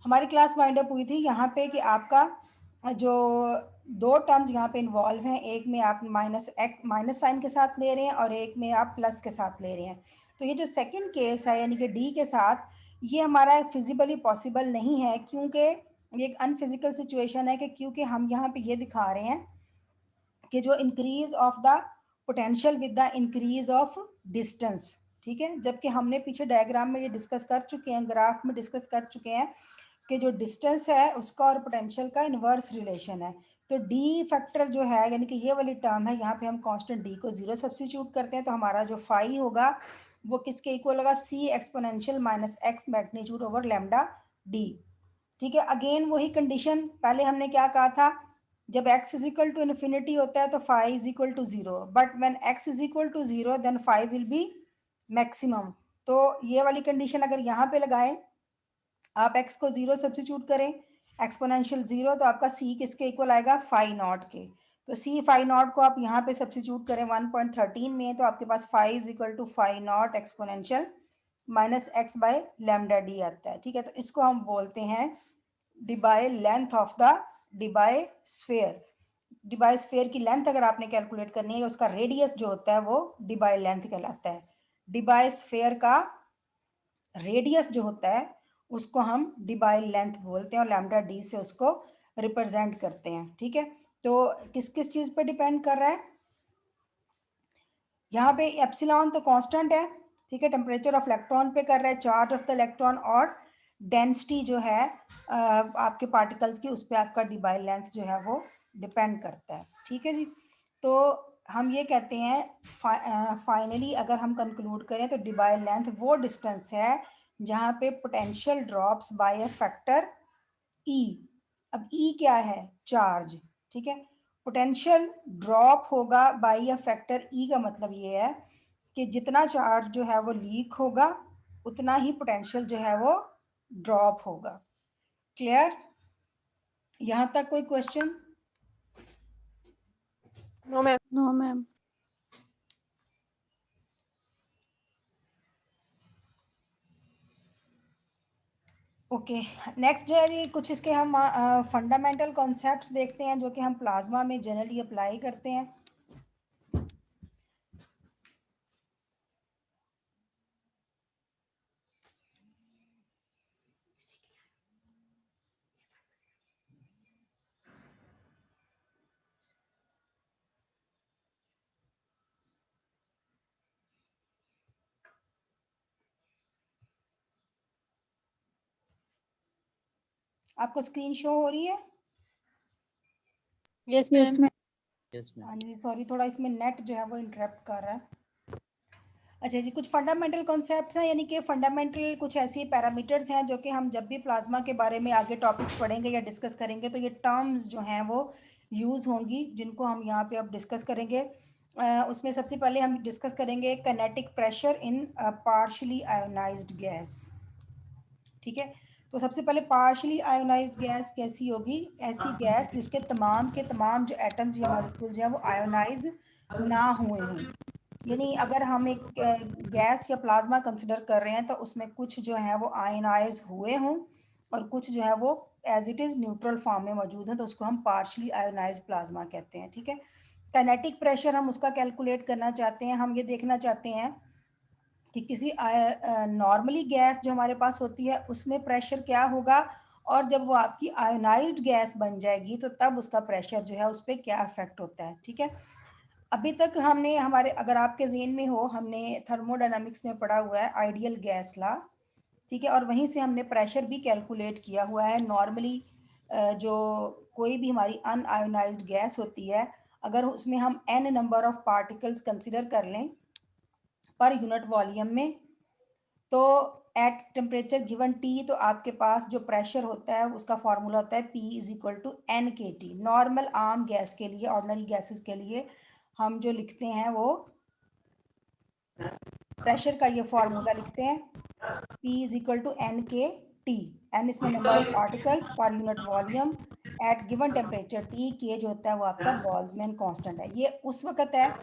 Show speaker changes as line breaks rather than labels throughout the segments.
हमारी class wind up हुई थी यहाँ पे कि आपका जो दो टर्म्स यहाँ पे इन्वॉल्व हैं, एक में आप माइनस साइन के साथ ले रहे हैं और एक में आप प्लस के साथ ले रहे हैं। तो ये जो सेकंड केस है यानी कि डी के साथ, ये हमारा फिजिबली पॉसिबल नहीं है, क्योंकि ये एक अनफिजिकल सिचुएशन है कि क्योंकि हम यहाँ पे ये दिखा रहे हैं कि जो increase of the potential with the increase of distance, ठीक है। जबकि हमने पीछे डायग्राम में ये डिस्कस कर चुके हैं, ग्राफ में डिस्कस कर चुके हैं कि जो डिस्टेंस है उसका और पोटेंशियल का इनवर्स रिलेशन है। तो डी फैक्टर जो है यानी कि ये वाली टर्म है, यहाँ पे हम कांस्टेंट डी को जीरो सब्स्टिट्यूट करते हैं, तो हमारा जो फाई होगा वो किसके इक्वल होगा, C exponential minus X magnitude over lambda D. ठीक है, अगेन वही कंडीशन, पहले हमने क्या कहा था, जब x is equal to infinity होता है तो phi is equal to zero, but when x is equal to zero then phi will be maximum. तो ये वाली कंडीशन अगर यहाँ पे लगाएं, आप x को जीरो सब्स्टिट्यूट करें, एक्सपोनेंशियल जीरो, तो आपका c किसके इक्वल आएगा, फाई नॉट के। तो c फाई नॉट को आप यहाँ पे सब्स्टिट्यूट करें 1.13 में, तो आपके पास phi is equal to phi naught exponential minus X by lambda D आता है। ठीक है, तो इसको हम बोलते हैं Debye length of the Debye sphere. Debye sphere की लेंथ अगर आपने कैलकुलेट करनी है, उसका रेडियस जो होता है वो डिबाई लेंथ कहलाता है। डिबाई स्फेयर का रेडियस जो होता है उसको हम डिबाई लेंथ बोलते हैं और लैम्डा डी से उसको रिप्रेजेंट करते हैं। ठीक है, तो किस किस चीज पे डिपेंड कर रहा है, यहाँ पे एप्सिलॉन तो कांस्टेंट है, ठीक है, टेम्परेचर ऑफ इलेक्ट्रॉन पे कर रहा है, चार्ज ऑफ द इलेक्ट्रॉन, और डेंसिटी जो है आपके पार्टिकल्स की, उस पर आपका डिबाई लेंथ जो है वो डिपेंड करता है। ठीक है जी, तो हम ये कहते हैं फाइनली अगर हम कंक्लूड करें तो डिबाई लेंथ वो डिस्टेंस है जहाँ पे potential drops by a factor E. अब ई क्या है, चार्ज। ठीक है, पोटेंशियल ड्रॉप होगा बाय अ फैक्टर ई का मतलब ये है कि जितना चार्ज जो है वो लीक होगा उतना ही पोटेंशियल जो है वो ड्रॉप होगा। क्लियर, यहां तक कोई question?
No ma'am.
No ma'am.
Okay, next जो है जी कुछ इसके हम फंडामेंटल कॉन्सेप्ट्स देखते हैं जो कि हम प्लाज्मा में जनरली अप्लाई करते हैं। आपको स्क्रीन शो हो रही है?
Yes
yes
ma'am.
मैम।
हाँ जी, सॉरी, थोड़ा इसमें नेट जो है वो इंटरप्ट कर रहा है। अच्छा जी, कुछ फंडामेंटल कॉन्सेप्ट्स हैं, यानी कि फंडामेंटल कुछ ऐसी पैरामीटर्स हैं जो कि हम जब भी प्लाज्मा के बारे में आगे टॉपिक्स पढ़ेंगे या डिस्कस करेंगे तो ये टर्म्स जो हैं वो यूज़ होंगी, जिनको हम यहाँ पे अब डिस्कस करेंगे। उसमें सबसे पहले हम डिस्कस करेंगे kinetic pressure in partially ionised gas. ठीक है, तो सबसे पहले पार्शली आयोनाइज्ड गैस कैसी होगी, ऐसी गैस जिसके तमाम के तमाम जो एटम्स या मॉलिक्यूल्स हैं वो आयोनाइज ना हुए हों। यानी अगर हम एक गैस या प्लाज्मा कंसिडर कर रहे हैं तो उसमें कुछ जो है वो आयनाइज हुए हों और कुछ जो है वो as it is neutral form में मौजूद है, तो उसको हम पार्शली आयोनाइज प्लाज्मा कहते हैं। ठीक है, काइनेटिक प्रेशर हम उसका कैलकुलेट करना चाहते हैं, हम ये देखना चाहते हैं कि किसी नॉर्मली गैस जो हमारे पास होती है उसमें प्रेशर क्या होगा, और जब वो आपकी आयोनाइज्ड गैस बन जाएगी तो तब उसका प्रेशर जो है उस पर क्या इफेक्ट होता है। ठीक है, अभी तक हमने हमारे, अगर आपके ज़हन में हो, हमने थर्मोडायनामिक्स में पढ़ा हुआ है आइडियल गैस ला। ठीक है, और वहीं से हमने प्रेशर भी कैलकुलेट किया हुआ है। नॉर्मली जो कोई भी हमारी अनआयोनाइज्ड गैस होती है, अगर उसमें हम n number of particles consider कर लें पर यूनिट वॉल्यूम में, तो एट टेम्परेचर गिवन टी, तो आपके पास जो प्रेशर होता है उसका फॉर्मूला होता है P is equal to n k T. Normal आम गैस के लिए, ऑर्डनरी गैसेस के लिए हम जो लिखते हैं वो प्रेशर का ये फॉर्मूला लिखते हैं, P is equal to n k T. N इसमें number of particles per unit volume at given temperature T, k जो होता है वो आपका बोल्ट्जमैन कांस्टेंट है। ये उस वक्त है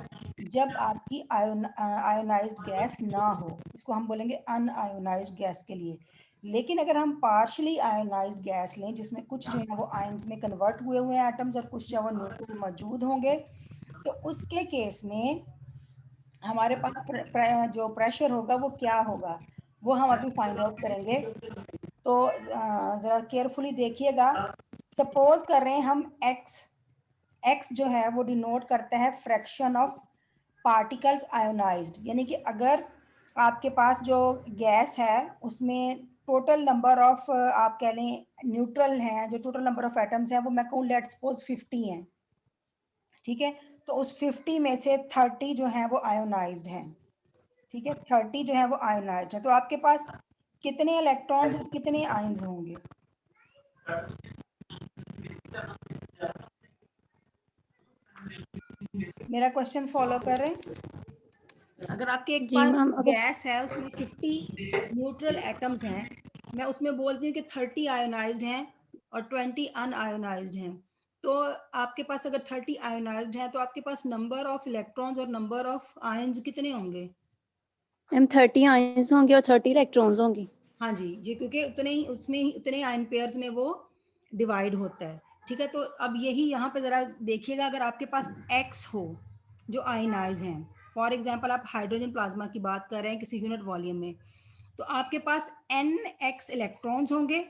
जब आपकी आयोनाइज्ड गैस ना हो, इसको हम बोलेंगे अनआयोनाइज्ड गैस के लिए। लेकिन अगर हम पार्शली आयोनाइज्ड गैस लें जिसमें कुछ जो है वो आयंस में कन्वर्ट हुए हुए हैं एटम्स और कुछ जो है वो न्यूट्रल मौजूद होंगे, तो उसके केस में हमारे पास जो प्रेशर होगा वो क्या होगा, वो हम अभी फाइंड आउट करेंगे। तो ज़रा केयरफुली देखिएगा। सपोज कर रहे हैं हम एक्स, एक्स जो है वो डिनोट करता है फ्रैक्शन ऑफ पार्टिकल्स आयोनाइज्ड, यानी कि अगर आपके पास जो गैस है उसमें टोटल नंबर ऑफ आप कह लें न्यूट्रल हैं, जो टोटल नंबर ऑफ एटम्स हैं वो मैं कहूँ लेट्स सपोज 50 हैं, ठीक है। तो उस 50 में से 30 जो हैं वो आयोनाइज्ड हैं, ठीक है, 30 जो है वो आयोनाइज्ड है। तो आपके पास कितने इलेक्ट्रॉन्स और कितने आयंस होंगे? मेरा क्वेश्चन फॉलो कर रहे हैं? अगर आपके एक
जी
पास
मैम, अगर
गैस है उसमें 50 न्यूट्रल एटम्स हैं, मैं उसमें बोलती हूँ कि 30 आयोनाइज्ड हैं और 20 अनआयोनाइज्ड हैं, तो आपके पास अगर 30 आयोनाइज्ड हैं तो आपके पास नंबर ऑफ इलेक्ट्रॉन्स और नंबर ऑफ आयंस कितने होंगे?
मैम 30 आयंस होंगे और 30 इलेक्ट्रॉन्स होंगी।
हाँ जी, जी, क्योंकि उतने ही उसमें ही उतने आयन पेयर्स में वो डिवाइड होता है, ठीक है। तो अब यही यहाँ पे ज़रा देखिएगा, अगर आपके पास एक्स हो जो आयनाइज हैं, फॉर एग्जांपल आप हाइड्रोजन प्लाज्मा की बात कर रहे हैं किसी यूनिट वॉल्यूम में, तो आपके पास एन एक्स इलेक्ट्रॉन्स होंगे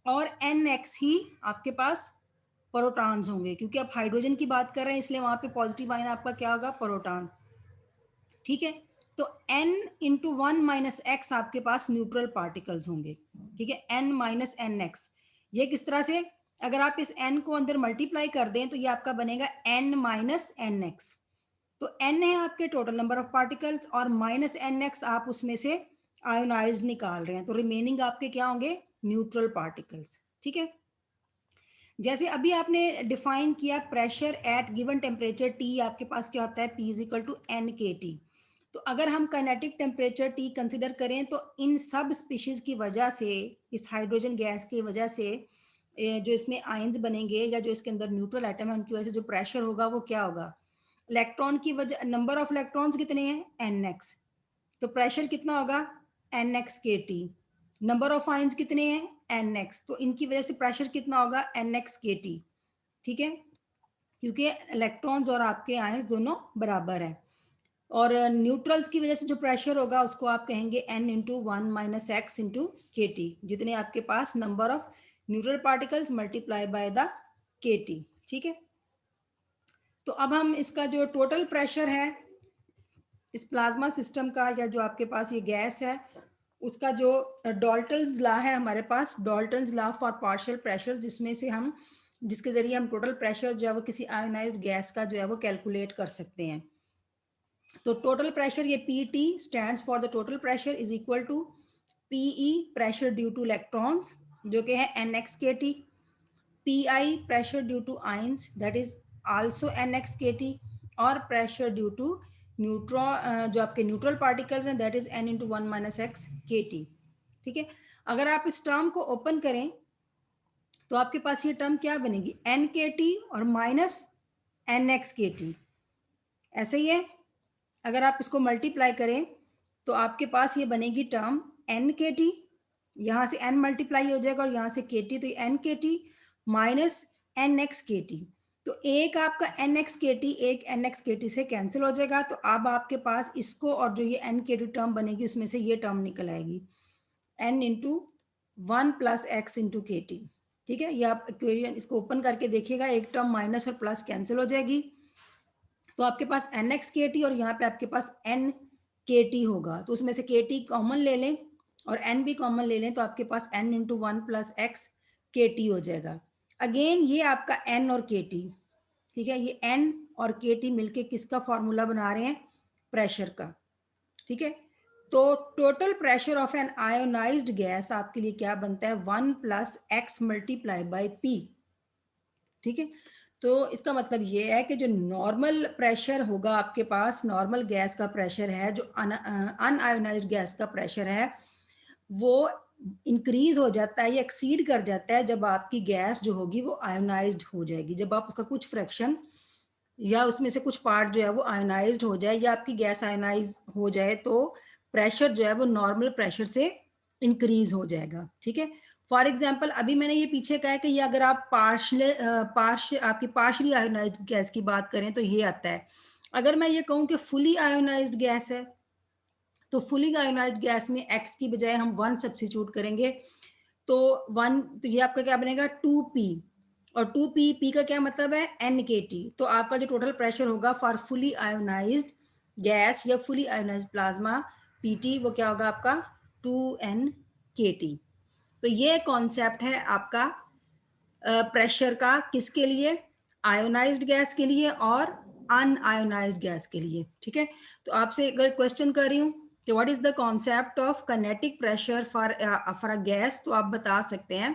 और एन एक्स ही आपके पास प्रोटॉन्स होंगे, क्योंकि आप हाइड्रोजन की बात कर रहे हैं इसलिए वहाँ पे पॉजिटिव आयन आपका क्या होगा? प्रोटॉन, ठीक है। तो n इंटू 1 - x आपके पास न्यूट्रल पार्टिकल्स होंगे, ठीक है, n - nx। ये किस तरह से? अगर आप इस n को अंदर मल्टीप्लाई कर दें तो ये आपका बनेगा n - nx। तो n है आपके टोटल नंबर ऑफ पार्टिकल्स और -nx आप उसमें से आयोनाइज्ड निकाल रहे हैं, तो रिमेनिंग आपके क्या होंगे? न्यूट्रल पार्टिकल्स, ठीक है। जैसे अभी आपने डिफाइन किया pressure at given temperature T, आपके पास क्या होता है? P is equal to n k T. तो अगर हम काइनेटिक टेम्परेचर टी कंसिडर करें तो इन सब स्पीशीज की वजह से, इस हाइड्रोजन गैस की वजह से जो इसमें आयंस बनेंगे या जो इसके अंदर न्यूट्रल एटम है उनकी वजह से जो प्रेशर होगा वो क्या होगा? इलेक्ट्रॉन की वजह, नंबर ऑफ इलेक्ट्रॉन्स कितने हैं? nx, तो प्रेशर कितना होगा? nx के टी। नंबर ऑफ आयंस कितने हैं? nx, तो इनकी वजह से प्रेशर कितना होगा? nx के टी, ठीक है, क्योंकि इलेक्ट्रॉन्स और आपके आयंस दोनों बराबर हैं। और न्यूट्रल्स की वजह से जो प्रेशर होगा उसको आप कहेंगे n into 1 - x into K T, जितने आपके पास number of neutral particles multiply by the K T, ठीक है। तो अब हम इसका जो टोटल प्रेशर है इस प्लाज्मा सिस्टम का, या जो आपके पास ये गैस है उसका, जो डॉल्टन्स लॉ है हमारे पास, Dalton's law for partial pressure, जिसमें से हम, जिसके जरिए हम टोटल प्रेशर जो है वो किसी आयोनाइज्ड गैस का जो है वो कैलकुलेट कर सकते हैं। तो टोटल प्रेशर, ये P T stands for the total pressure is equal to P e pressure due to electrons जो कि है n x k T, P i pressure due to ions that is also n x k T, और pressure due to neutron जो आपके neutral particles हैं that is n into 1 - x k T, ठीक है। अगर आप इस टर्म को ओपन करें तो आपके पास ये टर्म क्या बनेगी? एन के टी और minus N x k T, ऐसे ही है। अगर आप इसको मल्टीप्लाई करें तो आपके पास ये बनेगी टर्म एन के टी, यहाँ से एन मल्टीप्लाई हो जाएगा और यहाँ से के टी, तो N k T minus N x k T. तो एक आपका एन एक्स के टी एक एन एक्स के टी से कैंसिल हो जाएगा, तो अब आपके पास इसको और जो ये एन के टी टर्म बनेगी उसमें से ये टर्म निकल आएगी N into 1 + x into K T, ठीक है। ये आप इक्वेशन इसको ओपन करके देखिएगा, एक टर्म माइनस और प्लस कैंसिल हो जाएगी, तो आपके पास एन एक्स के टी और यहाँ पे आपके पास एन के टी होगा, तो उसमें से के टी कॉमन ले लें और एन भी कॉमन ले लें, तो आपके पास N into 1 + x k T हो जाएगा। अगेन ये आपका एन और के टी, ठीक है, ये एन और के टी मिलके किसका फॉर्मूला बना रहे हैं? प्रेशर का, ठीक है। तो total pressure of an ionized gas आपके लिए क्या बनता है? 1 + x मल्टीप्लाई बाय पी, ठीक है। तो इसका मतलब ये है कि जो नॉर्मल प्रेशर होगा आपके पास, नॉर्मल गैस का प्रेशर है, जो अनआयोनाइज्ड गैस का प्रेशर है, वो इंक्रीज हो जाता है या एक्सीड कर जाता है जब आपकी गैस जो होगी वो आयोनाइज्ड हो जाएगी, जब आप उसका कुछ फ्रैक्शन या उसमें से कुछ पार्ट जो है वो आयोनाइज्ड हो जाए या आपकी गैस आयोनाइज हो जाए, तो प्रेशर जो है वो नॉर्मल प्रेशर से इंक्रीज हो जाएगा। ठीक है, फॉर एग्जाम्पल अभी मैंने ये पीछे कहा है कि ये अगर आप आपकी पार्शली आयोनाइज्ड गैस की बात करें तो ये आता है। अगर मैं ये कहूँ कि फुली आयोनाइज्ड गैस है, तो फुली आयोनाइज्ड गैस में x की बजाय हम 1 सब्स्टिट्यूट करेंगे, तो 1, तो ये आपका क्या बनेगा 2p, और 2p, p का क्या मतलब है NKT। तो आपका जो टोटल प्रेशर होगा फॉर फुली आयोनाइज्ड गैस या फुली आयोनाइज्ड प्लाज्मा PT, वो क्या होगा आपका 2NKT। तो ये कॉन्सेप्ट है आपका प्रेशर का, किसके लिए, आयोनाइज्ड गैस के लिए और अनआयोनाइज्ड गैस के लिए। ठीक है, तो आपसे अगर क्वेश्चन कर रही हूँ कि what is the concept of kinetic pressure for a gas, तो आप बता सकते हैं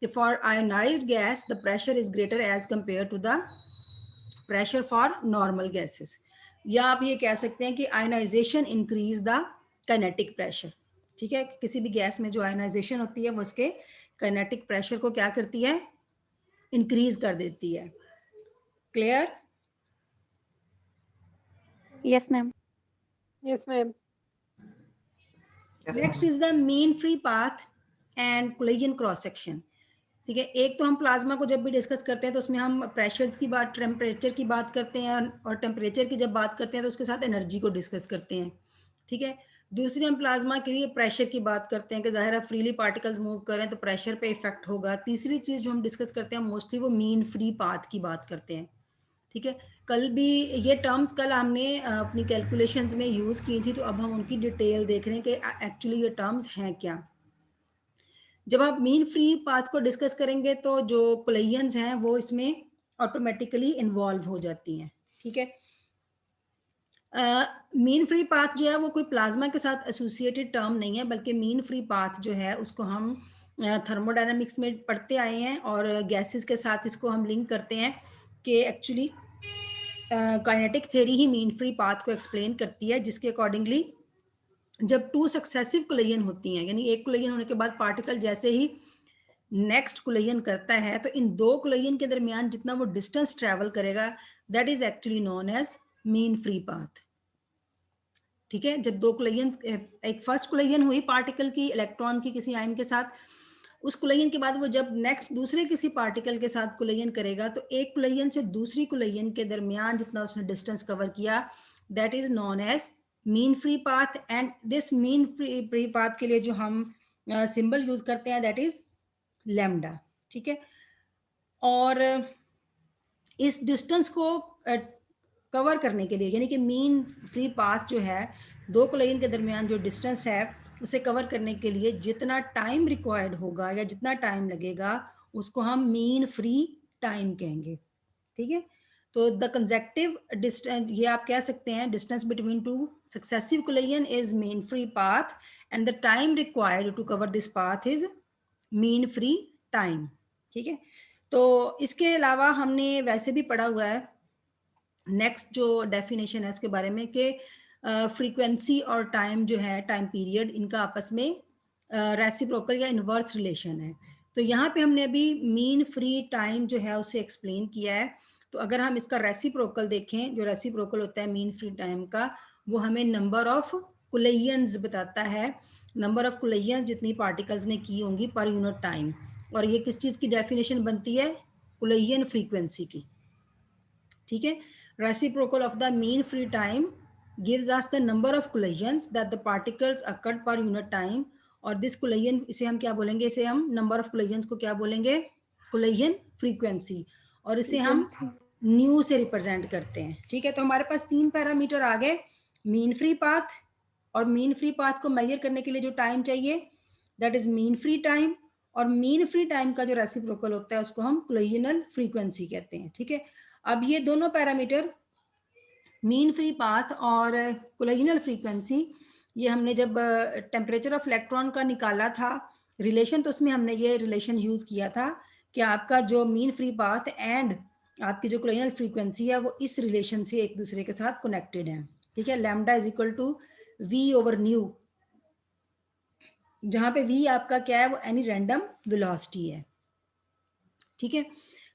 कि for ionized gas the pressure is greater as compare to the pressure for normal gases, या आप ये कह सकते हैं कि ionization increase the kinetic pressure. ठीक है, किसी भी गैस में जो आयोनाइजेशन होती है वो उसके काइनेटिक प्रेशर को क्या करती है, इंक्रीज कर देती है। Clear?
Yes ma'am.
Yes, ma'am.
Next is the mean free path and collision cross section. ठीक है, एक तो हम प्लाज्मा को जब भी डिस्कस करते हैं तो उसमें हम प्रेशर्स की बात, टेम्परेचर की बात करते हैं, और टेम्परेचर की जब बात करते हैं तो उसके साथ एनर्जी को डिस्कस करते हैं। ठीक है, दूसरी हम प्लाज्मा के लिए प्रेशर की बात करते हैं कि जाहिर है फ्रीली पार्टिकल्स मूव करें तो प्रेशर पे इफेक्ट होगा। तीसरी चीज जो हम डिस्कस करते हैं मोस्टली वो मीन फ्री पाथ की बात करते हैं। ठीक है, कल भी ये टर्म्स कल हमने अपनी कैलकुलेशंस में यूज की थी, तो अब हम उनकी डिटेल देख रहे हैं कि एक्चुअली ये टर्म्स हैं क्या। जब आप मीन फ्री पाथ को डिस्कस करेंगे तो जो कोलिजन्स हैं वो इसमें ऑटोमेटिकली इन्वॉल्व हो जाती हैं। ठीक है, मीन फ्री पाथ जो है वो कोई प्लाज्मा के साथ एसोसिएटेड टर्म नहीं है, बल्कि मीन फ्री पाथ जो है उसको हम थर्मोडायनामिक्स में पढ़ते आए हैं, और गैसेस के साथ इसको हम लिंक करते हैं कि एक्चुअली काइनेटिक थ्योरी ही मीन फ्री पाथ को एक्सप्लेन करती है, जिसके अकॉर्डिंगली जब 2 सक्सेसिव कोलिजन होती हैं, यानी एक कोलिजन होने के बाद पार्टिकल जैसे ही नेक्स्ट कोलिजन करता है तो इन 2 कोलिजन के दरमियान जितना वो डिस्टेंस ट्रेवल करेगा that is actually known as mean free path. ठीक है, जब 2 कोलिजन, एक फर्स्ट कोलिजन हुई पार्टिकल की इलेक्ट्रॉन की किसी आयन के साथ, उस कोलिजन के बाद वो जब नेक्स्ट दूसरे किसी पार्टिकल के साथ कोलिजन करेगा तो एक कोलिजन से दूसरी कोलिजन के दरमियान जितना उसने डिस्टेंस कवर किया that is known as mean free path. And this mean free path के लिए जो हम सिंबल यूज करते हैं दैट इज लैम्डा। ठीक है, और इस डिस्टेंस को कवर करने के लिए, यानी कि मीन फ्री पाथ जो है 2 कोलिजन के दरमियान जो डिस्टेंस है उसे कवर करने के लिए जितना टाइम रिक्वायर्ड होगा या जितना टाइम लगेगा उसको हम मीन फ्री टाइम कहेंगे। ठीक है, तो द कंजेक्टिव डिस्टेंस, ये आप कह सकते हैं distance between 2 successive collision is mean free path and the time required to cover this path is mean free time. ठीक है, तो इसके अलावा हमने वैसे भी पढ़ा हुआ है नेक्स्ट जो डेफिनेशन है इसके बारे में कि फ्रीक्वेंसी और टाइम जो है, टाइम पीरियड, इनका आपस में रेसिप्रोकल या इनवर्स रिलेशन है। तो यहाँ पे हमने अभी मीन फ्री टाइम जो है उसे एक्सप्लेन किया है। तो अगर हम इसका रेसिप्रोकल देखें, जो रेसिप्रोकल होता है मीन फ्री टाइम का, वो हमें नंबर ऑफ कोलिजन्स बताता है, नंबर ऑफ कोलिजन्स जितनी पार्टिकल्स ने की होंगी पर यूनिट टाइम। और ये किस चीज़ की डेफिनेशन बनती है, कोलिजन फ्रीक्वेंसी की। ठीक है, reciprocal of the mean free time gives us the number of collisions that the particles occurred per unit time, और this collision इसे हम क्या बोलेंगे, इसे हम number of collisions को क्या बोलेंगे, collision frequency, और इसे हम न्यू से रिप्रेजेंट करते हैं। ठीक है, तो हमारे पास 3 पैरामीटर आ गए, मीन फ्री पाथ, और मीन फ्री पाथ को मेजर करने के लिए जो टाइम चाहिए that is mean free time, और मीन फ्री टाइम का जो रेसिप्रोकल होता है उसको हम कोलिजनल फ्रीक्वेंसी कहते हैं। ठीक है, अब ये दोनों पैरामीटर मीन फ्री पाथ और कोलिजनल फ्रीक्वेंसी, ये हमने जब टेम्परेचर ऑफ इलेक्ट्रॉन का निकाला था रिलेशन, तो उसमें हमने ये रिलेशन यूज किया था कि आपका जो मीन फ्री पाथ एंड आपकी जो कोलिजनल फ्रीक्वेंसी है वो इस रिलेशन से एक दूसरे के साथ कनेक्टेड है। ठीक है, lambda is equal to v over nu, जहां पे v आपका क्या है, वो एनी रैंडम वेलोसिटी है। ठीक है,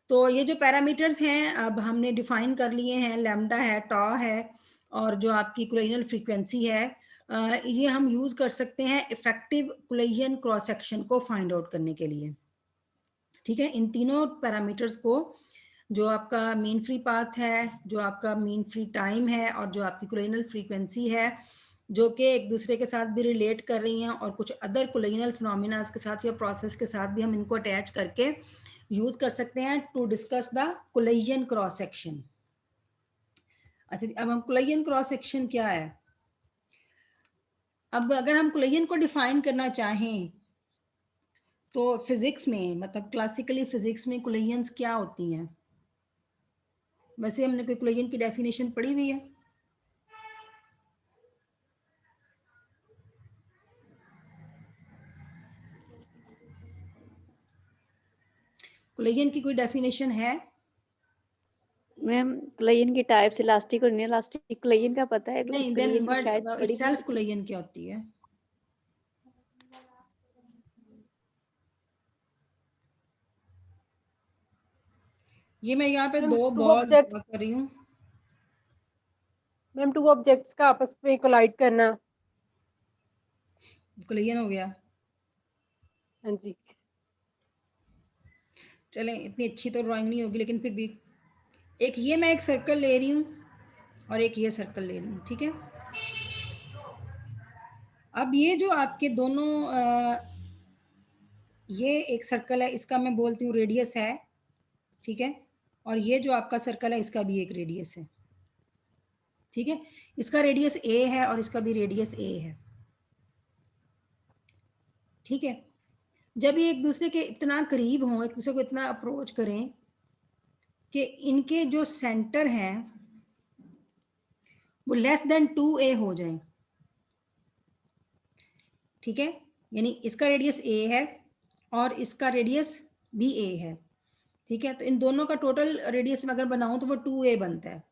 तो ये जो पैरामीटर्स हैं अब हमने डिफाइन कर लिए हैं, लैम्डा है, टॉ है, और जो आपकी कोलिजनल फ्रीक्वेंसी है। ये हम यूज कर सकते हैं इफेक्टिव कोलिजन क्रॉस सेक्शन को फाइंड आउट करने के लिए। ठीक है, इन तीनों पैरामीटर्स को, जो आपका मीन फ्री पाथ है, जो आपका मीन फ्री टाइम है, और जो आपकी कोलिजनल फ्रीक्वेंसी है, जो कि एक दूसरे के साथ भी रिलेट कर रही हैं, और कुछ अदर कोलिजनल फिनोमिना के साथ या प्रोसेस के साथ भी हम इनको अटैच करके यूज कर सकते हैं to discuss the collision cross section. अच्छा, अब हम कोलिजन क्रॉस सेक्शन क्या है, अब अगर हम कोलिजन को डिफाइन करना चाहें तो फिजिक्स में, मतलब क्लासिकली फिजिक्स में कोलिजन्स क्या होती हैं? वैसे हमने कोई कोलिजन की डेफिनेशन पढ़ी हुई है? कोलिजन की कोई डेफिनेशन है?
मैम कोलिजन की टाइप्स इलास्टिक और इनइलास्टिक, कोलिजन का पता है,
नहीं, देन
कोलिजन की
व्हाट
शायद
अबाउट
पढ़ी
इटसेल्फ
नहीं।
कोलिजन क्या होती है? ये मैं यहाँ पे
मैम
दो
टू
बॉल्स
ऑब्जेक्ट्स,
ड्रॉ कर रही हूँ।
मैम टू ऑब्जेक्ट्स का आपस में कोलाइड करना।
कोलिजन हो गया।
हाँ जी।
चलें, इतनी अच्छी तो ड्राइंग नहीं होगी, लेकिन फिर भी एक ये मैं एक सर्कल ले रही हूँ और एक ये सर्कल ले रही हूँ, ठीक है। अब ये जो आपके दोनों ये एक सर्कल है, इसका मैं बोलती हूँ रेडियस है, ठीक है, और ये जो आपका सर्कल है इसका भी एक रेडियस है, ठीक है। इसका रेडियस ए है और इसका भी रेडियस ए है, ठीक है। जब ये एक दूसरे के इतना करीब हों, एक दूसरे को इतना अप्रोच करें कि इनके जो सेंटर हैं वो लेस देन 2a हो जाए, ठीक है, यानी इसका रेडियस a है और इसका रेडियस भी a है, ठीक है। तो इन दोनों का टोटल रेडियस में अगर बनाऊं तो वो 2a बनता है,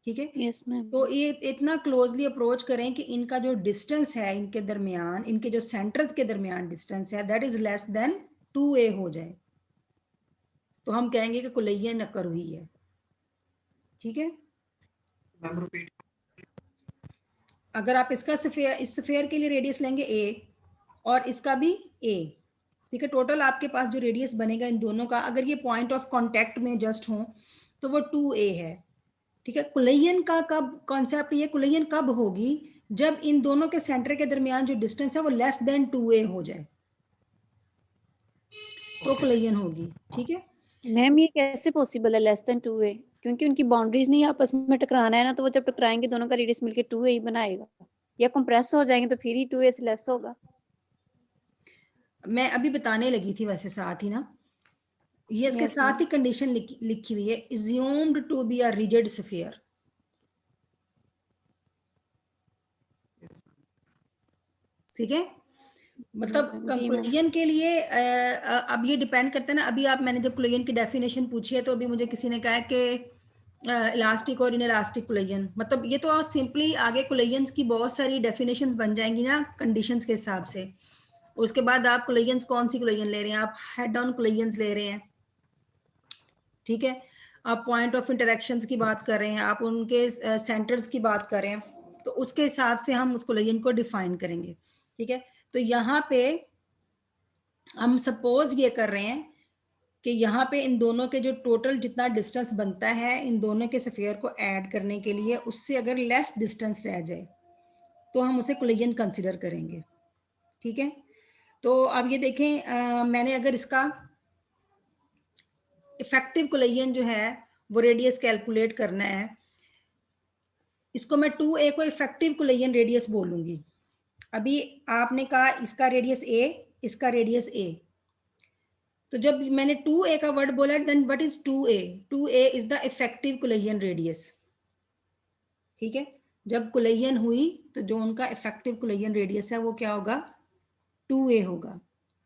ठीक है।
Yes ma'am.
तो ये इतना क्लोजली अप्रोच करें कि इनका जो डिस्टेंस है इनके दरमियान, इनके जो सेंटर्स के दरमियान डिस्टेंस है, that is less than 2a हो जाए, तो हम कहेंगे कि कोलिजन अकर हुई है, ठीक है। अगर आप इसका स्फीयर, इस स्फीयर के लिए रेडियस लेंगे a और इसका भी a, ठीक है, टोटल आपके पास जो रेडियस बनेगा इन दोनों का, अगर ये पॉइंट ऑफ कांटेक्ट में जस्ट हो तो वो 2a है, ठीक है। कोलिजन का कब कॉन्सेप्ट, ये कोलिजन कब होगी, जब इन दोनों के सेंटर के दरमियान जो डिस्टेंस है वो लेस देन 2a हो जाए, तो कोलिजन होगी, ठीक है।
मैम ये कैसे पॉसिबल है लेस देन 2a? क्योंकि उनकी बाउंड्रीज नहीं आपस में टकराना है ना, तो वो जब टकराएंगे दोनों का रेडियस मिलके 2a ही बनाएगा, या कंप्रेस हो जाएंगे तो फिर ही 2a से लेस होगा।
मैं अभी बताने लगी थी वैसे साथ ही ना, ये इसके
Yes,
साथ
ma'am.
ही कंडीशन लिखी हुई है, assumed to be a rigid sphere, ठीक है। मतलब
जी मैम।
कोलिजन के लिए अब ये डिपेंड करता है ना, अभी आप, मैंने जब कोलिजन की डेफिनेशन पूछी है तो अभी मुझे किसी ने कहा कि इलास्टिक और इनइलास्टिक कोलिजन, मतलब ये तो सिंपली आगे कोलिजन्स की बहुत सारी डेफिनेशंस बन जाएंगी ना कंडीशंस के हिसाब से। उसके बाद आप कोलिजन्स कौन सी कोलिजन ले रहे हैं, आप हेड ऑन कोलिजन्स ले रहे हैं, ठीक है, आप पॉइंट ऑफ इंटरेक्शंस की बात कर रहे हैं, आप उनके सेंटर्स की बात कर रहे हैं, तो उसके हिसाब से हम उस कोलिजन को डिफाइन करेंगे, ठीक है। तो यहाँ पे हम सपोज ये कर रहे हैं कि यहाँ पे इन दोनों के जो टोटल जितना डिस्टेंस बनता है इन दोनों के स्फीयर को ऐड करने के लिए, उससे अगर लेस डिस्टेंस रह जाए तो हम उसे कोलिजन कंसिडर करेंगे, ठीक है। तो अब ये देखें, मैंने अगर इसका इफेक्टिव कोलिजन जो है वो रेडियस कैलकुलेट करना है, इसको मैं 2a को इफेक्टिव कोलिजन रेडियस बोलूंगी। अभी आपने कहा इसका रेडियस a, इसका रेडियस a, तो जब मैंने 2a का वर्ड बोला, then what is 2a? 2a is the effective collision radius, ठीक है। जब कोलिजन हुई तो जो उनका इफेक्टिव कोलिजन रेडियस है वो क्या होगा, 2a होगा।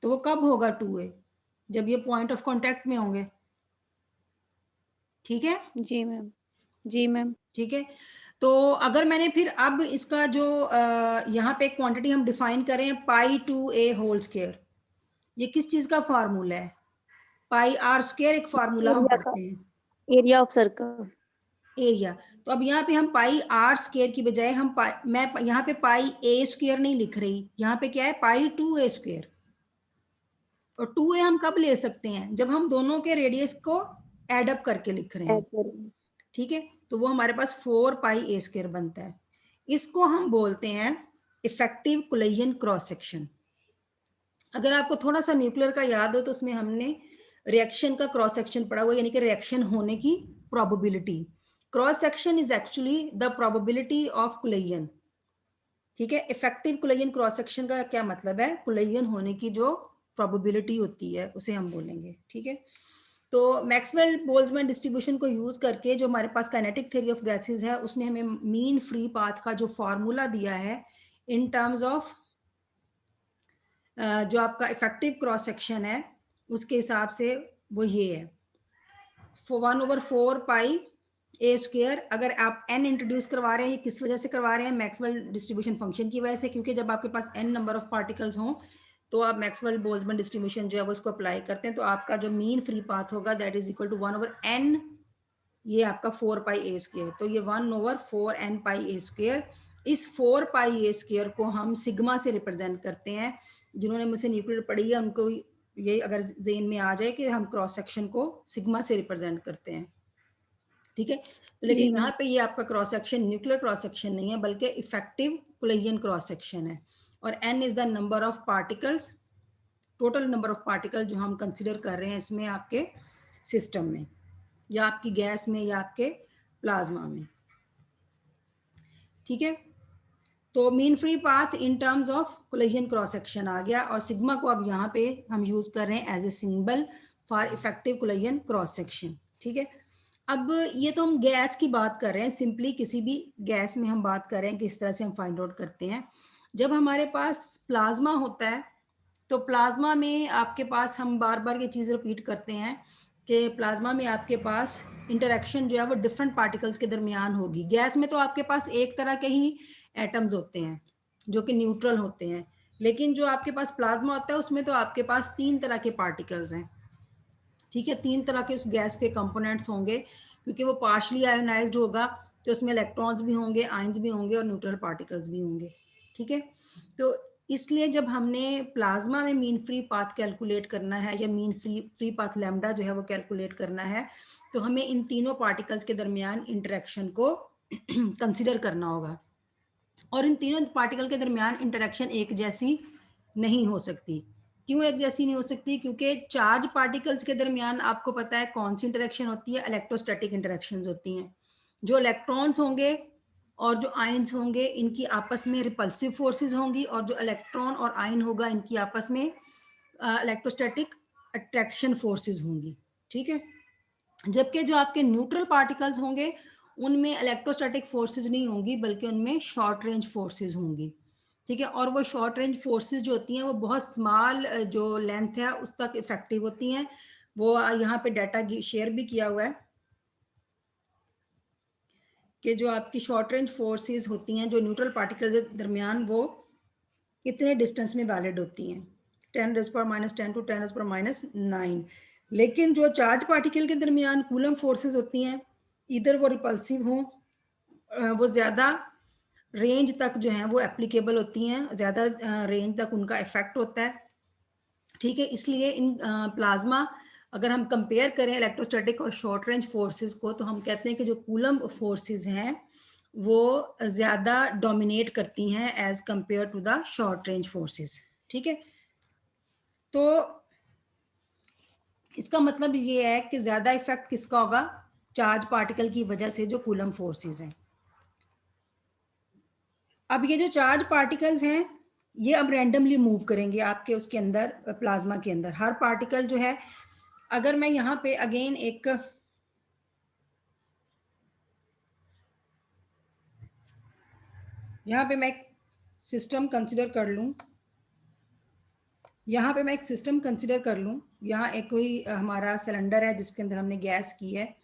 तो वो कब होगा 2a? जब ये पॉइंट ऑफ कांटेक्ट में होंगे, ठीक है।
जी मैम। जी मैम।
ठीक है, तो अगर मैंने फिर अब इसका जो यहाँ पे क्वांटिटी हम डिफाइन करें, पाई 2a होल स्क्वायर, ये किस चीज का फार्मूला है? पाई आर स्क्वायर एक फार्मूला हम
एरिया का,
पढ़ते हैं,
एरिया ऑफ सर्कल।
एरिया। तो अब यहाँ पे हम पाई आर स्क्वायर की बजाय हम मैं यहाँ पे पाई ए स्क्वायर नहीं लिख रही, यहाँ पे क्या है पाई 2a स्क्वायर। और 2a हम कब ले सकते हैं, जब हम दोनों के रेडियस को एड अप करके लिख रहे हैं, ठीक है। तो वो हमारे पास 4 पाई ए स्क्वायर बनता है। इसको हम बोलते हैं इफेक्टिव कोलिजन क्रॉस सेक्शन। अगर आपको थोड़ा सा न्यूक्लियर का याद हो तो उसमें हमने रिएक्शन का क्रॉस सेक्शन पढ़ा हुआ, यानी कि रिएक्शन होने की probability. Cross section is actually the probability of collision, ठीक है। इफेक्टिव कोलिजन क्रॉस सेक्शन का क्या मतलब है, कोलिजन होने की जो प्रोबेबिलिटी होती है उसे हम बोलेंगे, ठीक है। तो मैक्सवेल बोल्ट्जमैन डिस्ट्रीब्यूशन को यूज करके जो हमारे पास काइनेटिक थ्योरी ऑफ गैसेस है, उसने हमें मीन फ्री पाथ का जो फॉर्मूला दिया है इन टर्म्स ऑफ जो आपका इफेक्टिव क्रॉस सेक्शन है, उसके हिसाब से वो ये है 1/4 पाई ए स्क्वायर। अगर आप n इंट्रोड्यूस करवा रहे हैं, ये किस वजह से करवा रहे हैं, मैक्सवेल डिस्ट्रीब्यूशन फंक्शन की वजह से, क्योंकि जब आपके पास n नंबर ऑफ पार्टिकल्स हों तो आप मैक्सवेल बोल्ट्जमैन डिस्ट्रीब्यूशन जो है वो उसको अप्लाई करते हैं, तो आपका जो मीन फ्री पाथ होगा that is equal to 1/n, ये आपका 4 पाई ए स्क्वायर। तो ये 1/4n पाई ए स्क्वायर, इस 4 पाई ए स्क्वायर को हम सिग्मा से रिप्रेजेंट करते हैं। जिन्होंने मुझसे न्यूक्लियर पढ़ी है उनको ये अगर जेन में आ जाए कि हम क्रॉस सेक्शन को सिग्मा से रिप्रेजेंट करते हैं, ठीक है। तो लेकिन यहाँ पे ये आपका cross section nuclear cross section नहीं है, बल्कि इफेक्टिव कोलिजन क्रॉस सेक्शन है। और n is the number of particles, total number of particle जो हम कंसिडर कर रहे हैं इसमें आपके सिस्टम में, या आपकी गैस में, या आपके प्लाज्मा में, ठीक है। तो mean free path in terms of collision cross section आ गया, और सिग्मा को अब यहाँ पे हम यूज कर रहे हैं as a symbol for effective collision cross section, ठीक है। अब ये तो हम गैस की बात कर रहे हैं, सिंपली किसी भी गैस में हम बात कर रहे हैं किस तरह से हम फाइंड आउट करते हैं। जब हमारे पास प्लाज्मा होता है तो प्लाज्मा में आपके पास, हम बार बार ये चीज़ रिपीट करते हैं कि प्लाज्मा में आपके पास इंटरेक्शन जो है वो डिफरेंट पार्टिकल्स के दरमियान होगी। गैस में तो आपके पास एक तरह के ही एटम्स होते हैं जो कि न्यूट्रल होते हैं, लेकिन जो आपके पास प्लाज्मा होता है उसमें तो आपके पास 3 तरह के पार्टिकल्स हैं, ठीक है। 3 तरह के उस गैस के कंपोनेंट्स होंगे, क्योंकि वो पार्शली आयोनाइज्ड होगा तो उसमें इलेक्ट्रॉन्स भी होंगे, आयंस भी होंगे और न्यूट्रल पार्टिकल्स भी होंगे, ठीक है। तो इसलिए जब हमने प्लाज्मा में मीन फ्री पाथ कैलकुलेट करना है, या मीन फ्री पाथ लैम्डा जो है वो कैलकुलेट करना है, तो हमें इन तीनों पार्टिकल्स के दरमियान इंटरेक्शन को कंसिडर करना होगा। और इन तीनों पार्टिकल के दरमियान इंटरेक्शन एक जैसी नहीं हो सकती। क्यों एक जैसी नहीं हो सकती, क्योंकि चार्ज पार्टिकल्स के दरमियान आपको पता है कौन सी इंटरेक्शन होती है, इलेक्ट्रोस्टैटिक इंटरेक्शंस होती हैं। जो इलेक्ट्रॉन्स होंगे और जो आयंस होंगे इनकी आपस में रिपल्सिव फोर्सेस होंगी, और जो इलेक्ट्रॉन और आयन होगा इनकी आपस में इलेक्ट्रोस्टैटिक अट्रैक्शन फोर्सेस होंगी, ठीक है। जबकि जो आपके न्यूट्रल पार्टिकल्स होंगे उनमें इलेक्ट्रोस्टैटिक फोर्सेस नहीं होंगी, बल्कि उनमें शॉर्ट रेंज फोर्सेस होंगी, ठीक है। और वो शॉर्ट रेंज फोर्सेस जो होती हैं वो बहुत स्मॉल जो लेंथ है उस तक इफेक्टिव होती हैं। वो यहाँ पे डाटा शेयर भी किया हुआ है कि जो आपकी शॉर्ट रेंज फोर्सेस होती हैं जो न्यूट्रल पार्टिकल्स के दरमियान, वो कितने डिस्टेंस में वैलिड होती हैं, 10⁻10 टू 10⁻9। लेकिन जो चार्ज पार्टिकल के दरमियान कूलम फोर्सेस होती हैं, इधर वो रिपल्सिव हों, वो ज़्यादा रेंज तक जो है वो एप्लीकेबल होती हैं, ज़्यादा रेंज तक उनका इफेक्ट होता है, ठीक है। इसलिए इन प्लाज्मा अगर हम कंपेयर करें इलेक्ट्रोस्टैटिक और शॉर्ट रेंज फोर्सेस को, तो हम कहते हैं कि जो कूलम फोर्सेस हैं वो ज़्यादा डोमिनेट करती हैं as compare to the short range forces, ठीक है। तो इसका मतलब ये है कि ज़्यादा इफेक्ट किसका होगा, चार्ज पार्टिकल की वजह से जो कूलम फोर्सेस हैं। अब ये जो चार्ज पार्टिकल्स हैं ये अब रैंडमली मूव करेंगे आपके उसके अंदर, प्लाज्मा के अंदर। हर पार्टिकल जो है, अगर मैं यहाँ पे अगेन एक यहाँ पे मैं एक सिस्टम कंसिडर कर लूँ, यहाँ पे मैं एक सिस्टम कंसिडर कर लूँ, यहाँ एक कोई हमारा सिलेंडर है जिसके अंदर हमने गैस की है,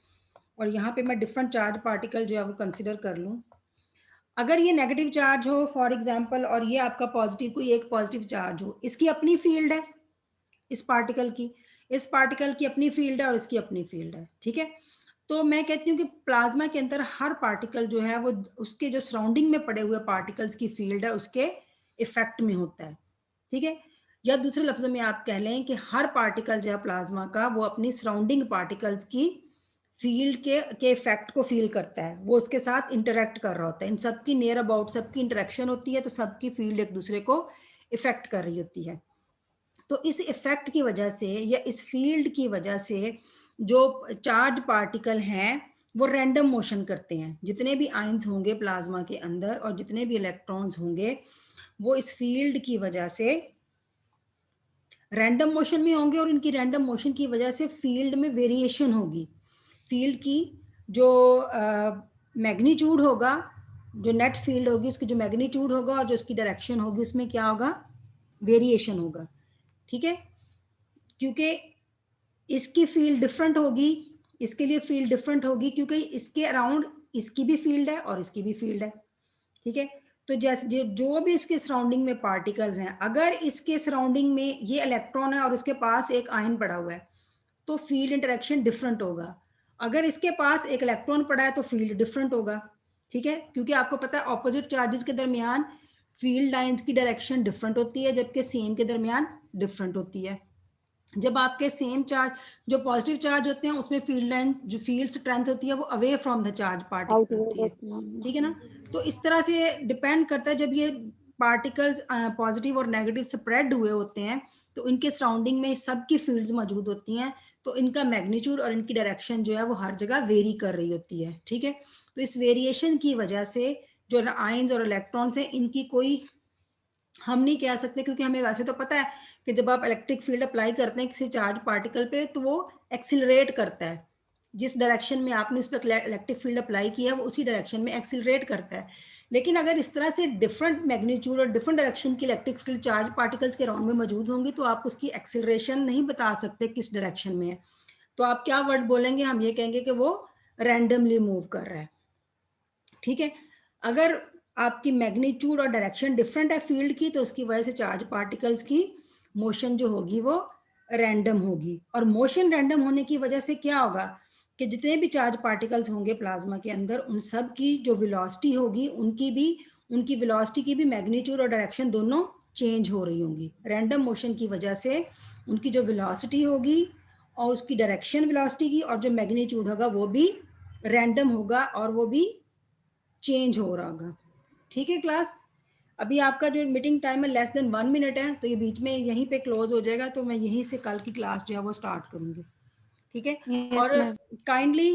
और यहाँ पे मैं डिफरेंट चार्ज पार्टिकल जो है वो कंसिडर कर लूँ। अगर ये नेगेटिव चार्ज हो फॉर एग्जांपल, और ये आपका पॉजिटिव, कोई एक पॉजिटिव चार्ज हो, इसकी अपनी फील्ड है, इस पार्टिकल की अपनी फील्ड है और इसकी अपनी फील्ड है, ठीक है। तो मैं कहती हूँ कि प्लाज्मा के अंदर हर पार्टिकल जो है वो उसके जो सराउंडिंग में पड़े हुए पार्टिकल्स की फील्ड है उसके इफेक्ट में होता है, ठीक है। या दूसरे लफ्जों में आप कह लें कि हर पार्टिकल जो है प्लाज्मा का वो अपनी सराउंडिंग पार्टिकल्स की फील्ड के इफेक्ट को फील करता है, वो उसके साथ इंटरेक्ट कर रहा होता है। इन सबकी नियर अबाउट सबकी इंटरेक्शन होती है, तो सबकी फील्ड एक दूसरे को इफेक्ट कर रही होती है। तो इस इफेक्ट की वजह से या इस फील्ड की वजह से जो चार्ज पार्टिकल हैं वो रैंडम मोशन करते हैं। जितने भी आयंस होंगे प्लाज्मा के अंदर और जितने भी इलेक्ट्रॉन्स होंगे वो इस फील्ड की वजह से रैंडम मोशन में होंगे, और इनकी रैंडम मोशन की वजह से फील्ड में वेरिएशन होगी। फील्ड की जो मैग्नीट्यूड होगा, जो नेट फील्ड होगी उसकी जो मैग्नीट्यूड होगा और जो उसकी डायरेक्शन होगी उसमें क्या होगा, वेरिएशन होगा, ठीक है। क्योंकि इसकी फील्ड डिफरेंट होगी, इसके लिए फील्ड डिफरेंट होगी क्योंकि इसके अराउंड इसकी भी फील्ड है और इसकी भी फील्ड है, ठीक है। तो जैसे जो भी इसके सराउंडिंग में पार्टिकल्स हैं, अगर इसके सराउंडिंग में ये इलेक्ट्रॉन है और उसके पास एक आयन पड़ा हुआ है तो फील्ड इंटरेक्शन डिफरेंट होगा। अगर इसके पास एक इलेक्ट्रॉन पड़ा है तो फील्ड डिफरेंट होगा, ठीक है। क्योंकि आपको पता है ऑपोजिट चार्जेस के दरमियान फील्ड लाइंस की डायरेक्शन डिफरेंट होती है, जबकि सेम के दरमियान डिफरेंट होती है। जब आपके सेम चार्ज जो पॉजिटिव चार्ज होते हैं उसमें फील्ड लाइन जो फील्ड स्ट्रेंथ होती है वो away from the charge particle होती है, ठीक है ना। तो इस तरह से डिपेंड करता है, जब ये पार्टिकल्स पॉजिटिव और नेगेटिव स्प्रेड हुए होते हैं तो इनके सराउंडिंग में सबकी फील्ड्स मौजूद होती हैं, तो इनका मैग्नीट्यूड और इनकी डायरेक्शन जो है वो हर जगह वेरी कर रही होती है, ठीक है। तो इस वेरिएशन की वजह से जो आयंस और इलेक्ट्रॉन्स हैं इनकी कोई हम नहीं कह सकते, क्योंकि हमें वैसे तो पता है कि जब आप इलेक्ट्रिक फील्ड अप्लाई करते हैं किसी चार्ज पार्टिकल पे तो वो एक्सिलरेट करता है, जिस डायरेक्शन में आपने उस पर इलेक्ट्रिक फील्ड अप्लाई किया है वो उसी डायरेक्शन में एक्सिलरेट करता है। लेकिन अगर इस तरह से डिफरेंट मैग्नीट्यूड और डिफरेंट डायरेक्शन की इलेक्ट्रिक फील्ड चार्ज पार्टिकल्स के अराउंड में मौजूद होंगी तो आप उसकी एक्सिलरेशन नहीं बता सकते किस डायरेक्शन में है। तो आप क्या वर्ड बोलेंगे, हम ये कहेंगे कि वो रैंडमली मूव कर रहा है, ठीक है। अगर आपकी मैग्नीट्यूड और डायरेक्शन डिफरेंट है फील्ड की तो उसकी वजह से चार्ज पार्टिकल्स की मोशन जो होगी वो रैंडम होगी। और मोशन रैंडम होने की वजह से क्या होगा कि जितने भी चार्ज पार्टिकल्स होंगे प्लाज्मा के अंदर उन सब की जो वेलोसिटी होगी उनकी वेलोसिटी की भी मैग्नीट्यूड और डायरेक्शन दोनों चेंज हो रही होंगी। रैंडम मोशन की वजह से उनकी जो वेलोसिटी होगी और उसकी डायरेक्शन वेलोसिटी की और जो मैग्नीट्यूड होगा वो भी रैंडम होगा और वो भी चेंज हो रहा होगा, ठीक है क्लास। अभी आपका जो मीटिंग टाइम है लेस देन 1 मिनट है, तो ये बीच में यहीं पे क्लोज हो जाएगा, तो मैं यहीं से कल की क्लास जो है वो स्टार्ट करूंगी, ठीक है।
Yes,
और
ma'am.
काइंडली